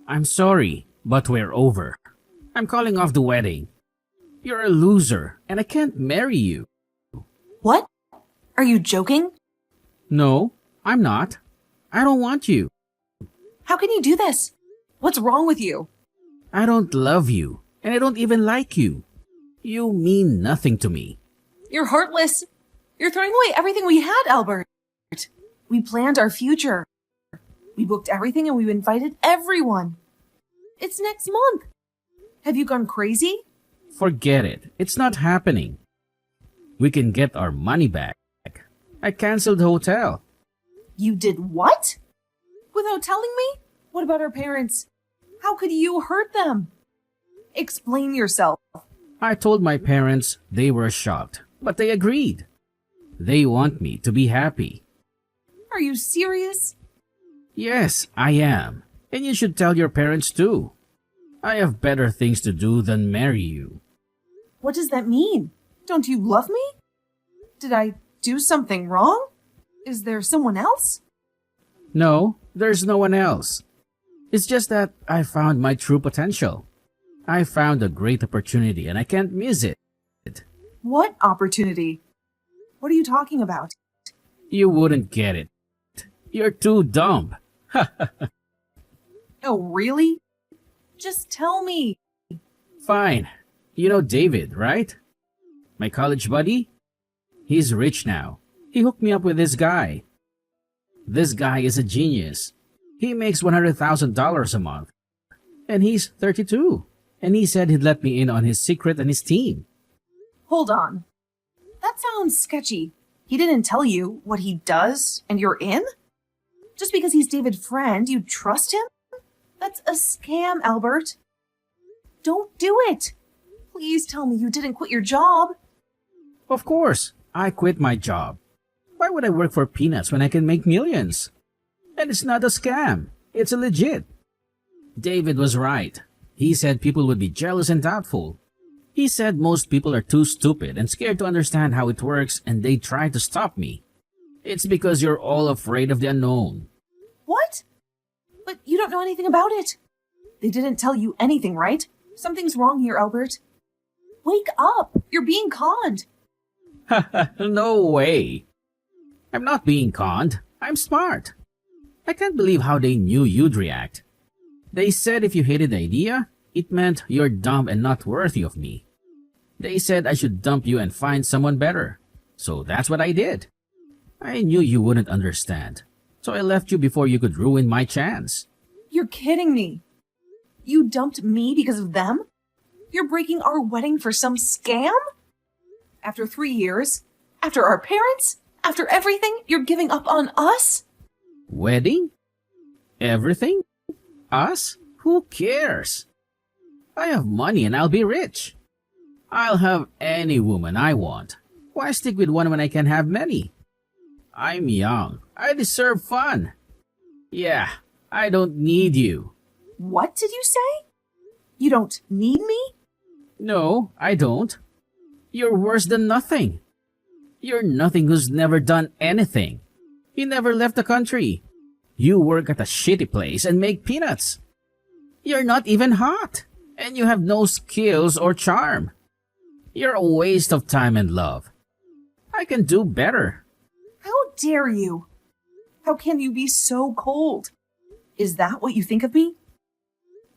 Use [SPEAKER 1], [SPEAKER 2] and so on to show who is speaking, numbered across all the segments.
[SPEAKER 1] I'm sorry, but we're over. I'm calling off the wedding. You're a loser, and I can't marry you.
[SPEAKER 2] What? Are you joking?
[SPEAKER 1] No, I'm not. I don't want you.
[SPEAKER 2] How can you do this? What's wrong with you?
[SPEAKER 1] I don't love you, and I don't even like you. You mean nothing to me.
[SPEAKER 2] You're heartless. You're throwing away everything we had, Albert. We planned our future. We booked everything and we invited everyone. It's next month. Have you gone crazy?
[SPEAKER 1] Forget it. It's not happening. We can get our money back. I canceled the hotel.
[SPEAKER 2] You did what? Without telling me? What about our parents? How could you hurt them? Explain yourself.
[SPEAKER 1] I told my parents. They were shocked, but they agreed. They want me to be happy.
[SPEAKER 2] Are you serious?
[SPEAKER 1] Yes, I am. And you should tell your parents too. I have better things to do than marry you.
[SPEAKER 2] What does that mean? Don't you love me? Did I do something wrong? Is there someone else?
[SPEAKER 1] No, there's no one else. It's just that I found my true potential. I found a great opportunity and I can't miss it.
[SPEAKER 2] What opportunity? What are you talking about?
[SPEAKER 1] You wouldn't get it. You're too dumb.
[SPEAKER 2] Oh, really? Just tell me.
[SPEAKER 1] Fine. You know David, right? My college buddy? He's rich now. He hooked me up with this guy. This guy is a genius. He makes $100,000 a month. And he's 32. And he said he'd let me in on his secret and his team.
[SPEAKER 2] Hold on. That sounds sketchy. He didn't tell you what he does and you're in? Just because he's David's friend, you trust him? That's a scam, Albert. Don't do it. Please tell me you didn't quit your job.
[SPEAKER 1] Of course, I quit my job. Why would I work for peanuts when I can make millions? And it's not a scam. It's a legit. David was right. He said people would be jealous and doubtful. He said most people are too stupid and scared to understand how it works and they try to stop me. It's because you're all afraid of the unknown.
[SPEAKER 2] What? But you don't know anything about it. They didn't tell you anything, right? Something's wrong here, Albert. Wake up! You're being conned.
[SPEAKER 1] No way. I'm not being conned. I'm smart. I can't believe how they knew you'd react. They said if you hated the idea, it meant you're dumb and not worthy of me. They said I should dump you and find someone better. So that's what I did. I knew you wouldn't understand. So I left you before you could ruin my chance.
[SPEAKER 2] You're kidding me. You dumped me because of them? You're breaking our wedding for some scam? After 3 years? After our parents? After everything, you're giving up on us?
[SPEAKER 1] Wedding? Everything? Us? Who cares? I have money and I'll be rich. I'll have any woman I want. Why stick with one when I can have many? I'm young. I deserve fun. Yeah, I don't need you.
[SPEAKER 2] What did you say? You don't need me?
[SPEAKER 1] No, I don't. You're worse than nothing. You're nothing who's never done anything. You never left the country. You work at a shitty place and make peanuts. You're not even hot. And you have no skills or charm. You're a waste of time and love. I can do better.
[SPEAKER 2] How dare you? How can you be so cold? Is that what you think of me?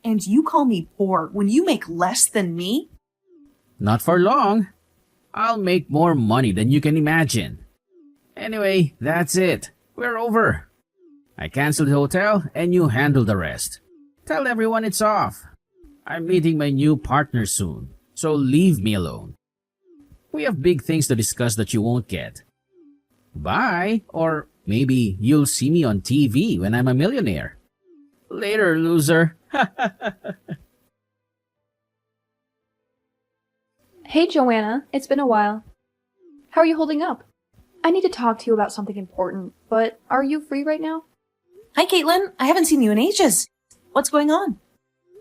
[SPEAKER 2] And you call me poor when you make less than me?
[SPEAKER 1] Not for long. I'll make more money than you can imagine. Anyway, that's it. We're over. I canceled the hotel and you handle the rest. Tell everyone it's off. I'm meeting my new partner soon, so leave me alone. We have big things to discuss that you won't get. Bye, or maybe you'll see me on TV when I'm a millionaire. Later, loser.
[SPEAKER 3] Hey, Joanna. It's been a while. How are you holding up? I need to talk to you about something important, but are you free right now?
[SPEAKER 2] Hi, Caitlin. I haven't seen you in ages. What's going on?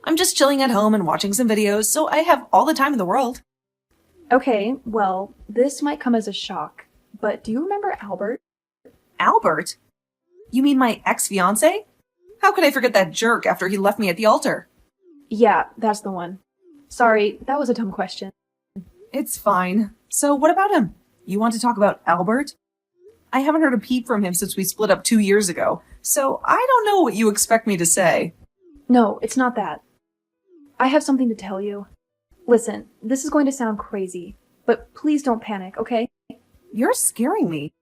[SPEAKER 2] I'm just chilling at home and watching some videos, so I have all the time in the world.
[SPEAKER 3] Okay, well, this might come as a shock, but do you remember Albert?
[SPEAKER 2] Albert? You mean my ex-fiancé? How could I forget that jerk after he left me at the altar?
[SPEAKER 3] Yeah, that's the one. Sorry, that was a dumb question.
[SPEAKER 2] It's fine. So what about him? You want to talk about Albert? I haven't heard a peep from him since we split up 2 years ago, so I don't know what you expect me to say.
[SPEAKER 3] No, it's not that. I have something to tell you. Listen, this is going to sound crazy, but please don't panic, okay?
[SPEAKER 2] You're scaring me.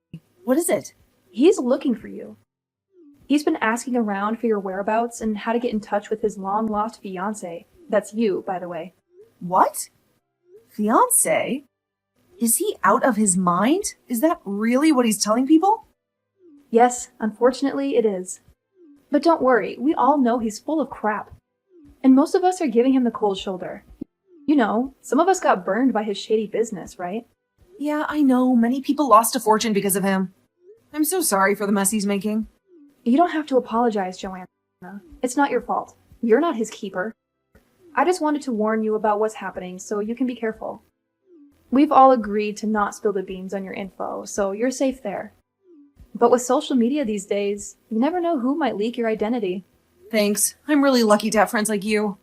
[SPEAKER 2] What is it?
[SPEAKER 3] He's looking for you. He's been asking around for your whereabouts and how to get in touch with his long-lost fiancé. That's you, by the way.
[SPEAKER 2] What? Fiancé? Is he out of his mind? Is that really what he's telling people?
[SPEAKER 3] Yes, unfortunately it is. But don't worry, we all know he's full of crap. And most of us are giving him the cold shoulder. You know, some of us got burned by his shady business, right?
[SPEAKER 2] Yeah, I know. Many people lost a fortune because of him. I'm so sorry for the mess he's making.
[SPEAKER 3] You don't have to apologize, Joanna. It's not your fault. You're not his keeper. I just wanted to warn you about what's happening so you can be careful. We've all agreed to not spill the beans on your info, so you're safe there. But with social media these days, you never know who might leak your identity.
[SPEAKER 2] Thanks. I'm really lucky to have friends like you.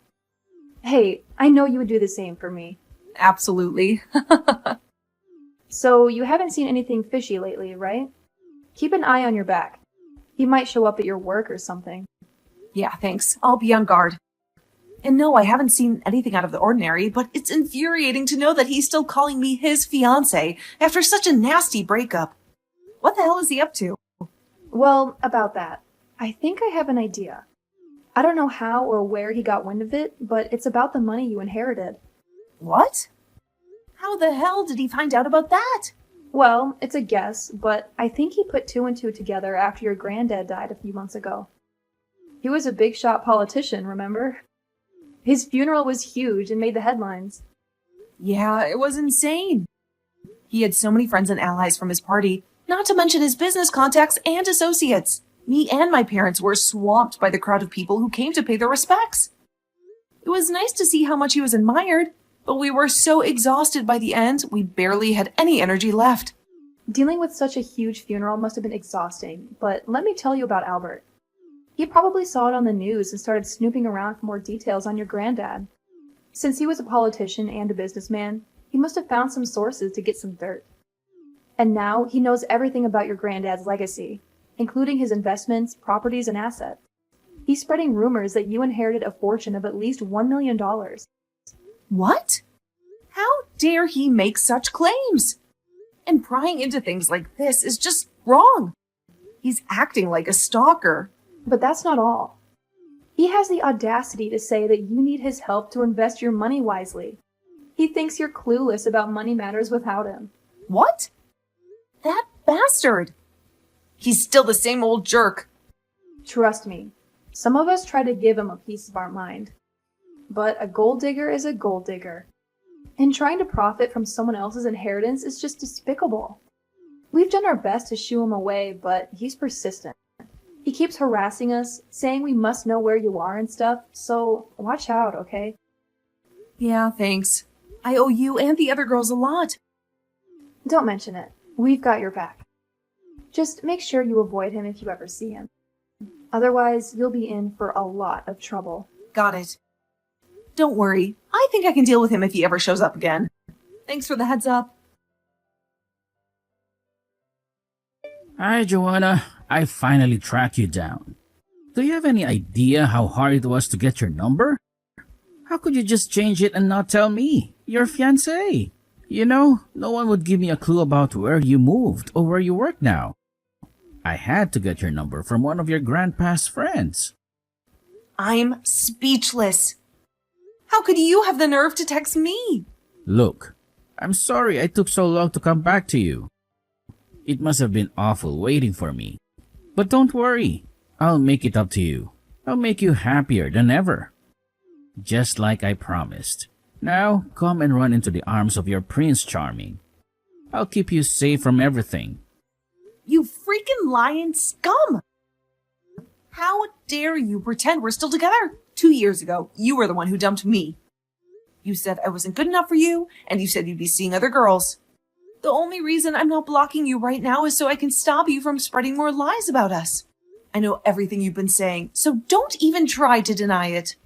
[SPEAKER 3] Hey, I know you would do the same for me.
[SPEAKER 2] Absolutely.
[SPEAKER 3] So you haven't seen anything fishy lately, right? Keep an eye on your back. He might show up at your work or something.
[SPEAKER 2] Yeah, thanks. I'll be on guard. And no, I haven't seen anything out of the ordinary, but it's infuriating to know that he's still calling me his fiancé after such a nasty breakup. What the hell is he up to?
[SPEAKER 3] Well, about that, I think I have an idea. I don't know how or where he got wind of it, but it's about the money you inherited.
[SPEAKER 2] What? How the hell did he find out about that?
[SPEAKER 3] Well, it's a guess, but I think he put two and two together after your granddad died a few months ago. He was a big-shot politician, remember? His funeral was huge and made the headlines.
[SPEAKER 2] Yeah, it was insane. He had so many friends and allies from his party, not to mention his business contacts and associates. Me and my parents were swamped by the crowd of people who came to pay their respects. It was nice to see how much he was admired, but we were so exhausted by the end, we barely had any energy left.
[SPEAKER 3] Dealing with such a huge funeral must have been exhausting, but let me tell you about Albert. He probably saw it on the news and started snooping around for more details on your granddad. Since he was a politician and a businessman, he must have found some sources to get some dirt. And now he knows everything about your granddad's legacy, including his investments, properties, and assets. He's spreading rumors that you inherited a fortune of at least $1 million.
[SPEAKER 2] What? How dare he make such claims? And prying into things like this is just wrong. He's acting like a stalker.
[SPEAKER 3] But that's not all. He has the audacity to say that you need his help to invest your money wisely. He thinks you're clueless about money matters without him.
[SPEAKER 2] What? That bastard! He's still the same old jerk.
[SPEAKER 3] Trust me, some of us try to give him a piece of our mind. But a gold digger is a gold digger. And trying to profit from someone else's inheritance is just despicable. We've done our best to shoo him away, but he's persistent. He keeps harassing us, saying we must know where you are and stuff, so watch out, okay?
[SPEAKER 2] Yeah, thanks. I owe you and the other girls a lot.
[SPEAKER 3] Don't mention it. We've got your back. Just make sure you avoid him if you ever see him. Otherwise, you'll be in for a lot of trouble.
[SPEAKER 2] Got it. Don't worry. I think I can deal with him if he ever shows up again. Thanks for the heads up.
[SPEAKER 1] Hi, Joanna. I finally tracked you down. Do you have any idea how hard it was to get your number? How could you just change it and not tell me? Your fiancé. You know, no one would give me a clue about where you moved or where you work now. I had to get your number from one of your grandpa's friends.
[SPEAKER 2] I'm speechless. How could you have the nerve to text me?
[SPEAKER 1] Look, I'm sorry I took so long to come back to you. It must have been awful waiting for me. But don't worry, I'll make it up to you. I'll make you happier than ever. Just like I promised. Now, come and run into the arms of your Prince Charming. I'll keep you safe from everything.
[SPEAKER 2] You freaking lying scum! How dare you pretend we're still together? 2 years ago, you were the one who dumped me. You said I wasn't good enough for you, and you said you'd be seeing other girls. The only reason I'm not blocking you right now is so I can stop you from spreading more lies about us. I know everything you've been saying, so don't even try to deny it.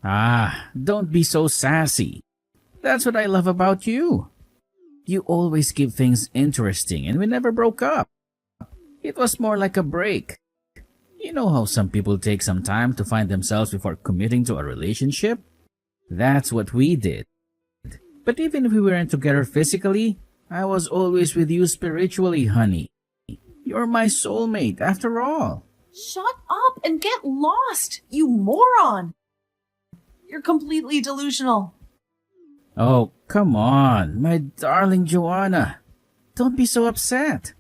[SPEAKER 1] Ah, don't be so sassy. That's what I love about you. You always keep things interesting and we never broke up. It was more like a break. You know how some people take some time to find themselves before committing to a relationship? That's what we did. But even if we weren't together physically, I was always with you spiritually, honey. You're my soulmate after all.
[SPEAKER 2] Shut up and get lost, you moron! You're completely delusional.
[SPEAKER 1] Oh, come on, my darling Joanna. Don't be so upset.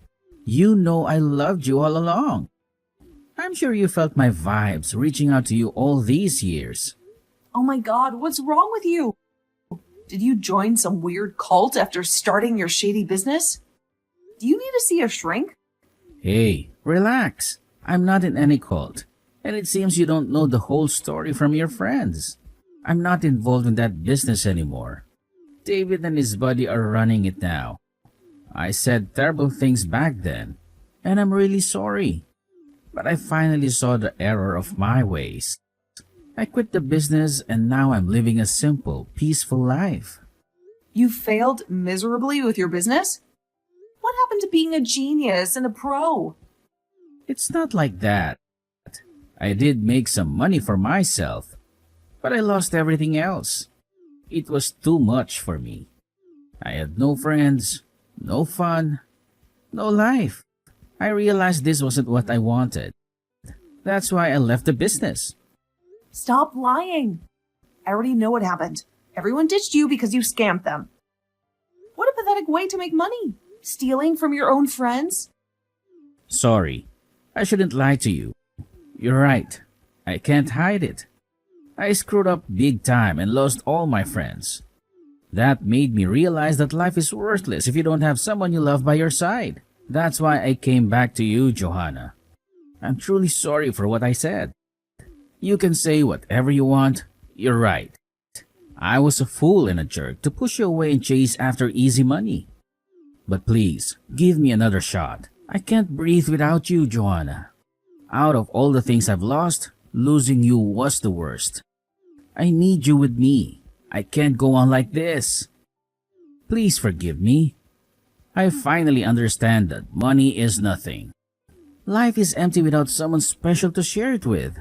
[SPEAKER 1] You know I loved you all along. I'm sure you felt my vibes reaching out to you all these years.
[SPEAKER 2] Oh my god, what's wrong with you? Did you join some weird cult after starting your shady business? Do you need to see a shrink?
[SPEAKER 1] Hey, relax. I'm not in any cult. And it seems you don't know the whole story from your friends. I'm not involved in that business anymore. David and his buddy are running it now. I said terrible things back then, and I'm really sorry. But I finally saw the error of my ways. I quit the business and now I'm living a simple, peaceful life.
[SPEAKER 2] You failed miserably with your business? What happened to being a genius and a pro?
[SPEAKER 1] It's not like that. I did make some money for myself, but I lost everything else. It was too much for me. I had no friends, no fun, no life. I realized this wasn't what I wanted. That's why I left the business.
[SPEAKER 2] Stop lying. I already know what happened. Everyone ditched you because you scammed them. What a pathetic way to make money. Stealing from your own friends?
[SPEAKER 1] Sorry, I shouldn't lie to you. You're right. I can't hide it. I screwed up big time and lost all my friends. That made me realize that life is worthless if you don't have someone you love by your side. That's why I came back to you, Johanna. I'm truly sorry for what I said. You can say whatever you want. You're right. I was a fool and a jerk to push you away and chase after easy money. But please, give me another shot. I can't breathe without you, Joanna. Out of all the things I've lost, losing you was the worst. I need you with me. I can't go on like this. Please forgive me. I finally understand that money is nothing. Life is empty without someone special to share it with.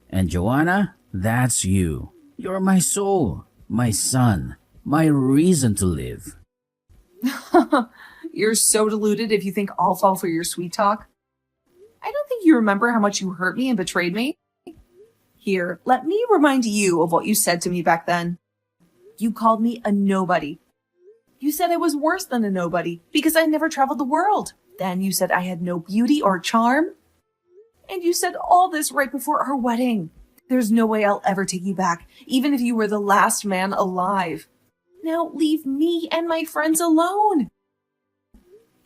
[SPEAKER 1] And Joanna, that's you. You're my soul, my sun, my reason to live.
[SPEAKER 2] You're so deluded if you think I'll fall for your sweet talk. I don't think you remember how much you hurt me and betrayed me. Here, let me remind you of what you said to me back then. You called me a nobody. You said I was worse than a nobody because I never traveled the world. Then you said I had no beauty or charm. And you said all this right before our wedding. There's no way I'll ever take you back, even if you were the last man alive. Now leave me and my friends alone.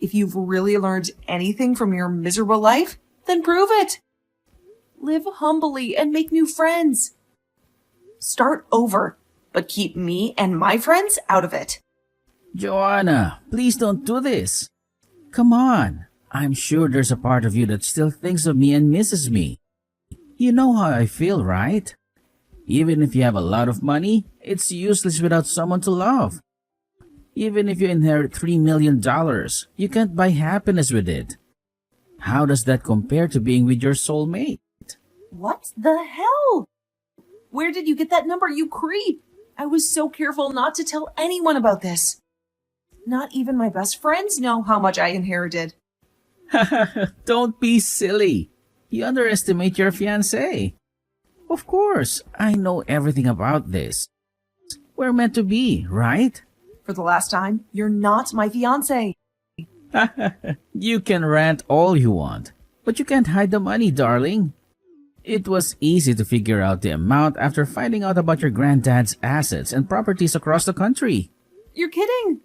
[SPEAKER 2] If you've really learned anything from your miserable life, then prove it. Live humbly and make new friends. Start over, but keep me and my friends out of it.
[SPEAKER 1] Joanna, please don't do this. Come on. I'm sure there's a part of you that still thinks of me and misses me. You know how I feel, right? Even if you have a lot of money, it's useless without someone to love. Even if you inherit $3 million, you can't buy happiness with it. How does that compare to being with your soulmate?
[SPEAKER 2] What the hell? Where did you get that number, you creep? I was so careful not to tell anyone about this. Not even my best friends know how much I inherited.
[SPEAKER 1] Don't be silly. You underestimate your fiancé. Of course, I know everything about this. We're meant to be, right?
[SPEAKER 2] For the last time, you're not my fiancé.
[SPEAKER 1] You can rant all you want, but you can't hide the money, darling. It was easy to figure out the amount after finding out about your granddad's assets and properties across the country.
[SPEAKER 2] You're kidding.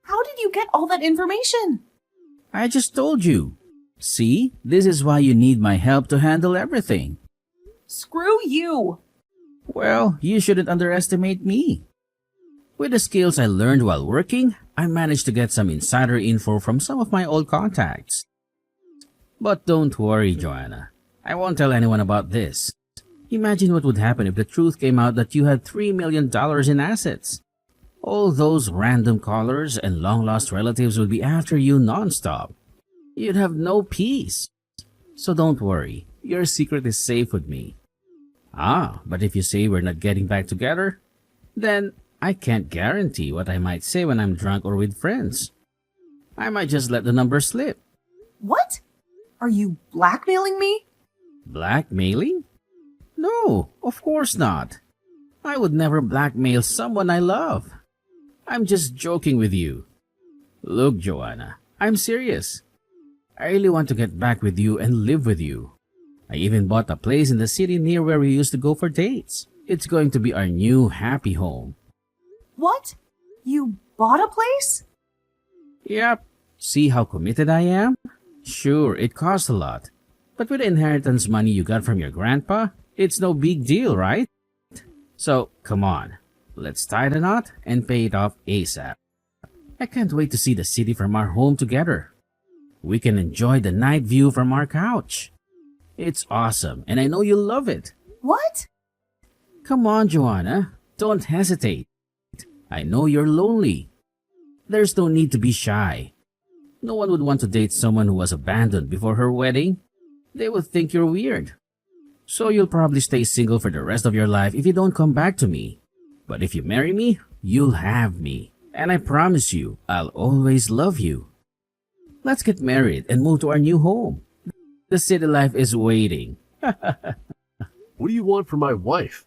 [SPEAKER 2] How did you get all that information?
[SPEAKER 1] I just told you. See, this is why you need my help to handle everything.
[SPEAKER 2] Screw you.
[SPEAKER 1] Well, you shouldn't underestimate me. With the skills I learned while working, I managed to get some insider info from some of my old contacts. But don't worry, Joanna. I won't tell anyone about this. Imagine what would happen if the truth came out that you had $3 million in assets. All those random callers and long-lost relatives would be after you nonstop. You'd have no peace. So don't worry, your secret is safe with me. But if you say we're not getting back together, then I can't guarantee what I might say when I'm drunk or with friends. I might just let the number slip.
[SPEAKER 2] What? Are you blackmailing me?
[SPEAKER 1] Blackmailing? No, of course not. I would never blackmail someone I love. I'm just joking with you. Look, Joanna, I'm serious. I really want to get back with you and live with you. I even bought a place in the city near where we used to go for dates. It's going to be our new happy home.
[SPEAKER 2] What? You bought a place?
[SPEAKER 1] Yep. See how committed I am? Sure, it cost a lot. But with the inheritance money you got from your grandpa, it's no big deal, right? So, come on. Let's tie the knot and pay it off ASAP. I can't wait to see the city from our home together. We can enjoy the night view from our couch. It's awesome, and I know you'll love it.
[SPEAKER 2] What?
[SPEAKER 1] Come on, Joanna. Don't hesitate. I know you're lonely. There's no need to be shy. No one would want to date someone who was abandoned before her wedding. They would think you're weird. So you'll probably stay single for the rest of your life if you don't come back to me. But if you marry me, you'll have me. And I promise you, I'll always love you. Let's get married and move to our new home. The city life is waiting.
[SPEAKER 4] What do you want from my wife?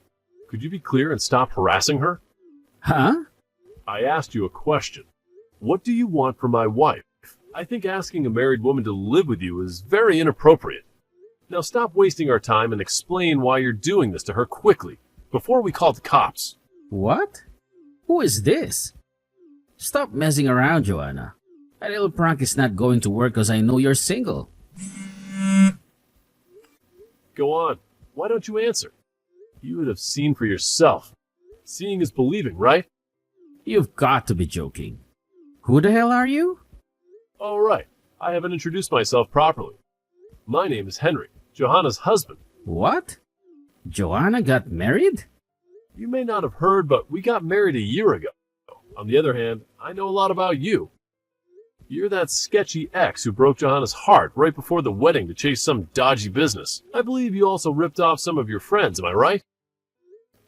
[SPEAKER 4] Could you be clear and stop harassing her?
[SPEAKER 1] Huh?
[SPEAKER 4] I asked you a question. What do you want from my wife? I think asking a married woman to live with you is very inappropriate. Now stop wasting our time and explain why you're doing this to her quickly, before we call the cops.
[SPEAKER 1] What? Who is this? Stop messing around, Joanna. A little prank is not going to work because I know you're single.
[SPEAKER 4] Go on. Why don't you answer? You would have seen for yourself. Seeing is believing, right?
[SPEAKER 1] You've got to be joking. Who the hell are you?
[SPEAKER 4] All right. I haven't introduced myself properly. My name is Henry, Johanna's husband.
[SPEAKER 1] What? Joanna got married?
[SPEAKER 4] You may not have heard, but we got married a year ago. On the other hand, I know a lot about you. You're that sketchy ex who broke Johanna's heart right before the wedding to chase some dodgy business. I believe you also ripped off some of your friends, am I right?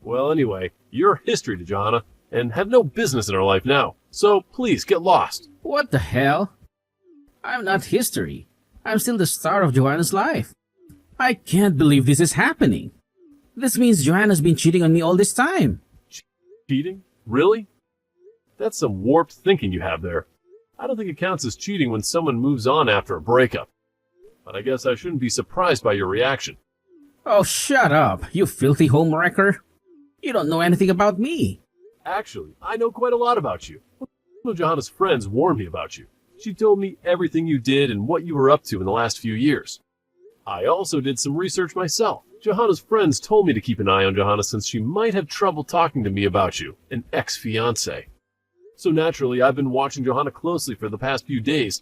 [SPEAKER 4] Well, anyway, you're history to Johanna and have no business in her life now. So please get lost.
[SPEAKER 1] What the hell? I'm not history. I'm still the star of Joanna's life. I can't believe this is happening. This means Joanna's been cheating on me all this time.
[SPEAKER 4] Cheating? Really? That's some warped thinking you have there. I don't think it counts as cheating when someone moves on after a breakup. But I guess I shouldn't be surprised by your reaction.
[SPEAKER 1] Oh, shut up, you filthy homewrecker. You don't know anything about me.
[SPEAKER 4] Actually, I know quite a lot about you. One of Johanna's friends warned me about you. She told me everything you did and what you were up to in the last few years. I also did some research myself. Johanna's friends told me to keep an eye on Johanna since she might have trouble talking to me about you, an ex-fiancé. So naturally, I've been watching Johanna closely for the past few days,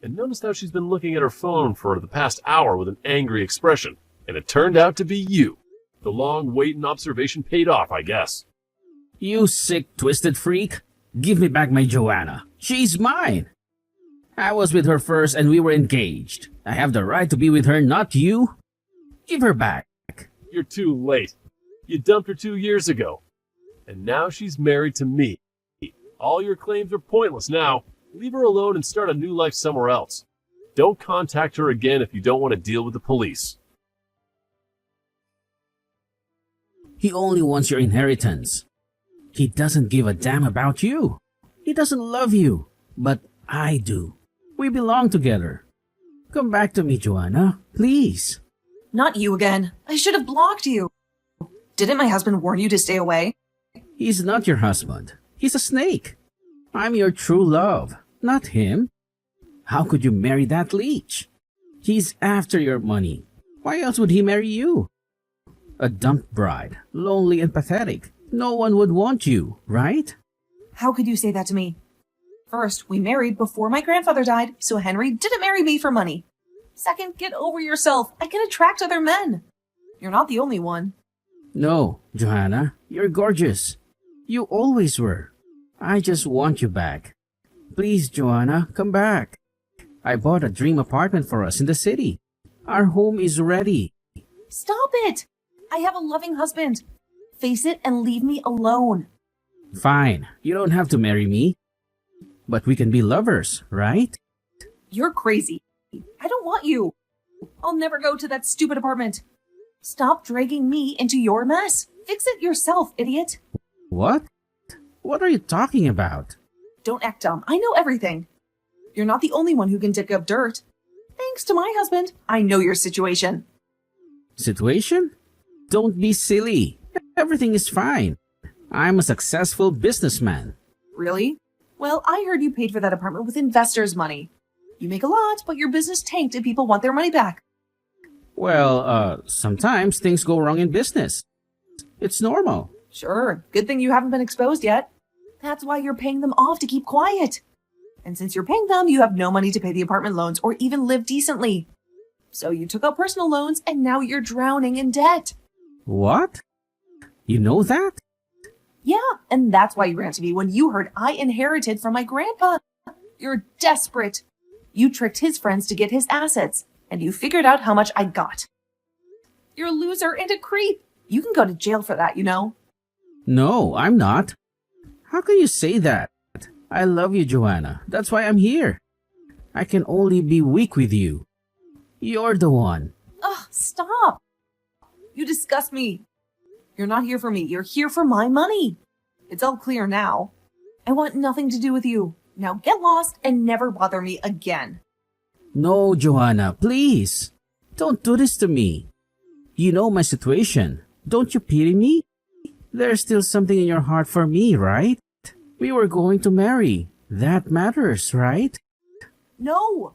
[SPEAKER 4] and noticed how she's been looking at her phone for the past hour with an angry expression, and it turned out to be you. The long wait and observation paid off, I guess.
[SPEAKER 1] You sick, twisted freak. Give me back my Joanna. She's mine. I was with her first and we were engaged. I have the right to be with her, not you. Give her back.
[SPEAKER 4] You're too late. You dumped her 2 years ago. And now she's married to me. All your claims are pointless now. Leave her alone and start a new life somewhere else. Don't contact her again if you don't want to deal with the police.
[SPEAKER 1] He only wants your inheritance. He doesn't give a damn about you. He doesn't love you. But I do. We belong together. Come back to me, Joanna. Please.
[SPEAKER 2] Not you again. I should have blocked you. Didn't my husband warn you to stay away?
[SPEAKER 1] He's not your husband. He's a snake. I'm your true love, not him. How could you marry that leech? He's after your money. Why else would he marry you? A dumped bride, lonely and pathetic. No one would want you, right?
[SPEAKER 2] How could you say that to me? First, we married before my grandfather died, so Henry didn't marry me for money. Second, get over yourself. I can attract other men. You're not the only one.
[SPEAKER 1] No, Johanna, you're gorgeous. You always were. I just want you back. Please, Johanna, come back. I bought a dream apartment for us in the city. Our home is ready.
[SPEAKER 2] Stop it! I have a loving husband. Face it and leave me alone.
[SPEAKER 1] Fine, you don't have to marry me. But we can be lovers, right?
[SPEAKER 2] You're crazy. I don't want you. I'll never go to that stupid apartment. Stop dragging me into your mess. Fix it yourself, idiot.
[SPEAKER 1] What? What are you talking about?
[SPEAKER 2] Don't act dumb. I know everything. You're not the only one who can dig up dirt. Thanks to my husband, I know your situation.
[SPEAKER 1] Situation? Don't be silly. Everything is fine. I'm a successful businessman.
[SPEAKER 2] Really? Well, I heard you paid for that apartment with investors' money. You make a lot, but your business tanked and people want their money back.
[SPEAKER 1] Well, sometimes things go wrong in business. It's normal.
[SPEAKER 2] Sure, good thing you haven't been exposed yet. That's why you're paying them off to keep quiet. And since you're paying them, you have no money to pay the apartment loans or even live decently. So you took out personal loans and now you're drowning in debt.
[SPEAKER 1] What? You know that?
[SPEAKER 2] Yeah, and that's why you ran to me when you heard I inherited from my grandpa. You're desperate. You tricked his friends to get his assets, and you figured out how much I got. You're a loser and a creep. You can go to jail for that, you know.
[SPEAKER 1] No, I'm not. How can you say that? I love you, Joanna. That's why I'm here. I can only be weak with you. You're the one.
[SPEAKER 2] Ugh, stop. You disgust me. You're not here for me. You're here for my money. It's all clear now. I want nothing to do with you. Now get lost and never bother me again.
[SPEAKER 1] No, Joanna, please. Don't do this to me. You know my situation. Don't you pity me? There's still something in your heart for me, right? We were going to marry. That matters, right?
[SPEAKER 2] No.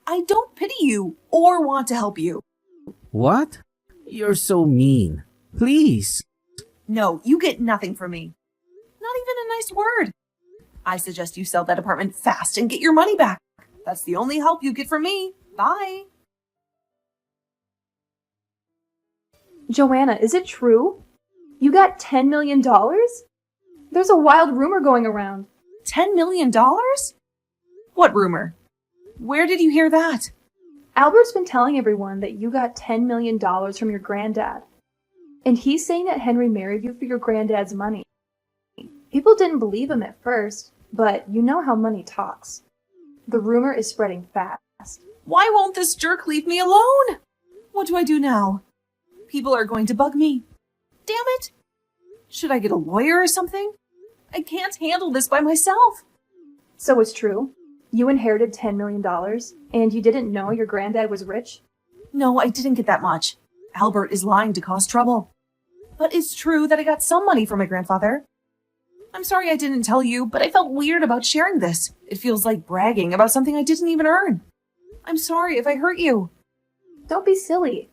[SPEAKER 2] I don't pity you or want to help you.
[SPEAKER 1] What? You're so mean. Please.
[SPEAKER 2] No, you get nothing from me. Not even a nice word. I suggest you sell that apartment fast and get your money back. That's the only help you get from me. Bye.
[SPEAKER 3] Joanna, is it true? You got $10 million? There's a wild rumor going around.
[SPEAKER 2] $10 million? What rumor? Where did you hear that?
[SPEAKER 3] Albert's been telling everyone that you got $10 million from your granddad. And he's saying that Henry married you for your granddad's money. People didn't believe him at first, but you know how money talks. The rumor is spreading fast.
[SPEAKER 2] Why won't this jerk leave me alone? What do I do now? People are going to bug me. Damn it! Should I get a lawyer or something? I can't handle this by myself.
[SPEAKER 3] So it's true? You inherited $10 million, and you didn't know your granddad was rich?
[SPEAKER 2] No, I didn't get that much. Albert is lying to cause trouble. But it's true that I got some money from my grandfather. I'm sorry I didn't tell you, but I felt weird about sharing this. It feels like bragging about something I didn't even earn. I'm sorry if I hurt you.
[SPEAKER 3] Don't be silly.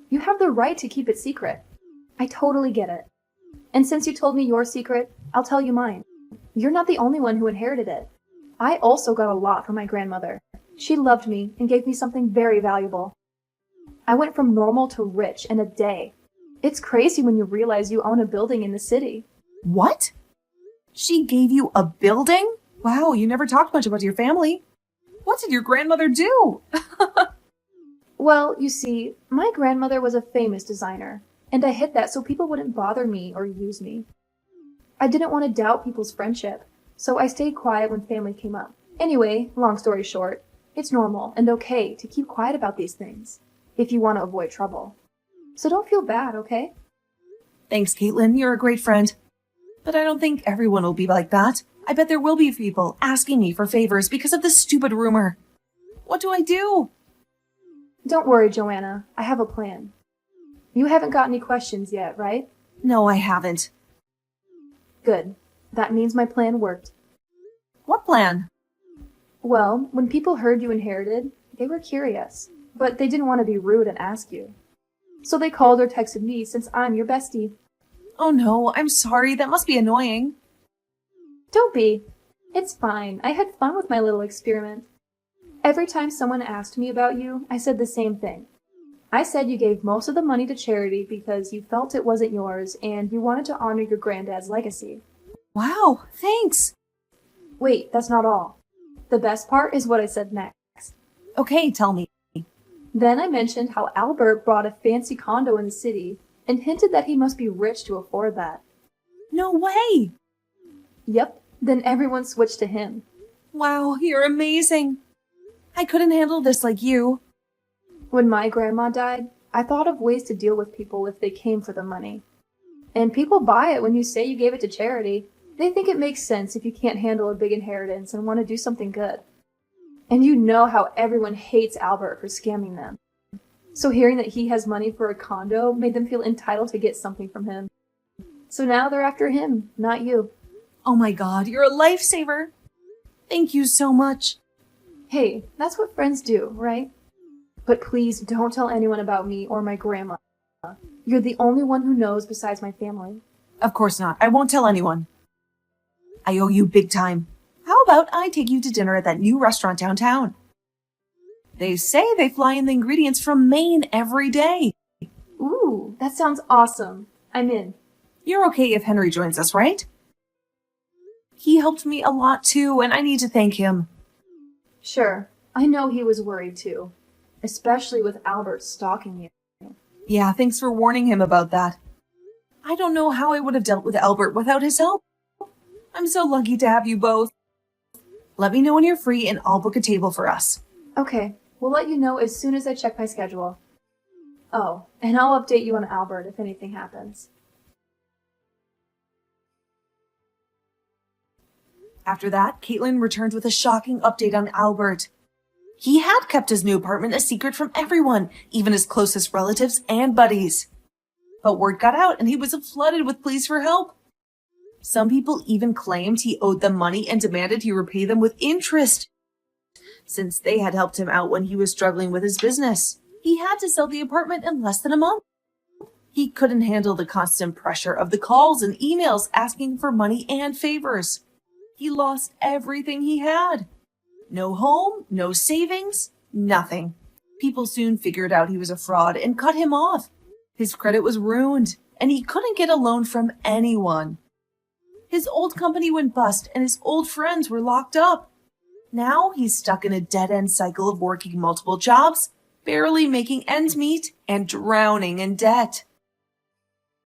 [SPEAKER 3] You have the right to keep it secret. I totally get it. And since you told me your secret, I'll tell you mine. You're not the only one who inherited it. I also got a lot from my grandmother. She loved me and gave me something very valuable. I went from normal to rich in a day. It's crazy when you realize you own a building in the city.
[SPEAKER 2] What? She gave you a building? Wow, you never talked much about your family. What did your grandmother do?
[SPEAKER 3] Well, you see, my grandmother was a famous designer, and I hid that so people wouldn't bother me or use me. I didn't want to doubt people's friendship, so I stayed quiet when family came up. Anyway, long story short, it's normal and okay to keep quiet about these things, if you want to avoid trouble. So don't feel bad, okay?
[SPEAKER 2] Thanks, Caitlin. You're a great friend. But I don't think everyone will be like that. I bet there will be people asking me for favors because of this stupid rumor. What do I do?
[SPEAKER 3] Don't worry, Joanna. I have a plan. You haven't got any questions yet, right?
[SPEAKER 2] No, I haven't.
[SPEAKER 3] Good. That means my plan worked.
[SPEAKER 2] What plan?
[SPEAKER 3] Well, when people heard you inherited, they were curious, but they didn't want to be rude and ask you. So they called or texted me since I'm your bestie.
[SPEAKER 2] Oh no, I'm sorry. That must be annoying.
[SPEAKER 3] Don't be. It's fine. I had fun with my little experiment. Every time someone asked me about you, I said the same thing. I said you gave most of the money to charity because you felt it wasn't yours and you wanted to honor your granddad's legacy.
[SPEAKER 2] Wow, thanks.
[SPEAKER 3] Wait, that's not all. The best part is what I said next.
[SPEAKER 2] Okay, tell me.
[SPEAKER 3] Then I mentioned how Albert bought a fancy condo in the city and hinted that he must be rich to afford that.
[SPEAKER 2] No way.
[SPEAKER 3] Yep, then everyone switched to him.
[SPEAKER 2] Wow, you're amazing. I couldn't handle this like you.
[SPEAKER 3] When my grandma died, I thought of ways to deal with people if they came for the money. And people buy it when you say you gave it to charity. They think it makes sense if you can't handle a big inheritance and want to do something good. And you know how everyone hates Albert for scamming them. So hearing that he has money for a condo made them feel entitled to get something from him. So now they're after him, not you.
[SPEAKER 2] Oh my God, you're a lifesaver. Thank you so much.
[SPEAKER 3] Hey, that's what friends do, right? But please don't tell anyone about me or my grandma. You're the only one who knows besides my family.
[SPEAKER 2] Of course not. I won't tell anyone. I owe you big time. How about I take you to dinner at that new restaurant downtown? They say they fly in the ingredients from Maine every day.
[SPEAKER 3] Ooh, that sounds awesome. I'm in.
[SPEAKER 2] You're okay if Henry joins us, right? He helped me a lot too, and I need to thank him.
[SPEAKER 3] Sure, I know he was worried too. Especially with Albert stalking you.
[SPEAKER 2] Yeah, thanks for warning him about that. I don't know how I would have dealt with Albert without his help. I'm so lucky to have you both. Let me know when you're free and I'll book a table for us.
[SPEAKER 3] Okay, we'll let you know as soon as I check my schedule. Oh, and I'll update you on Albert if anything happens.
[SPEAKER 2] After that, Caitlin returned with a shocking update on Albert. He had kept his new apartment a secret from everyone, even his closest relatives and buddies. But word got out and he was flooded with pleas for help. Some people even claimed he owed them money and demanded he repay them with interest, since they had helped him out when he was struggling with his business. He had to sell the apartment in less than a month. He couldn't handle the constant pressure of the calls and emails asking for money and favors. He lost everything he had. No home, no savings, nothing. People soon figured out he was a fraud and cut him off. His credit was ruined, and he couldn't get a loan from anyone. His old company went bust, and his old friends were locked up. Now he's stuck in a dead-end cycle of working multiple jobs, barely making ends meet, and drowning in debt.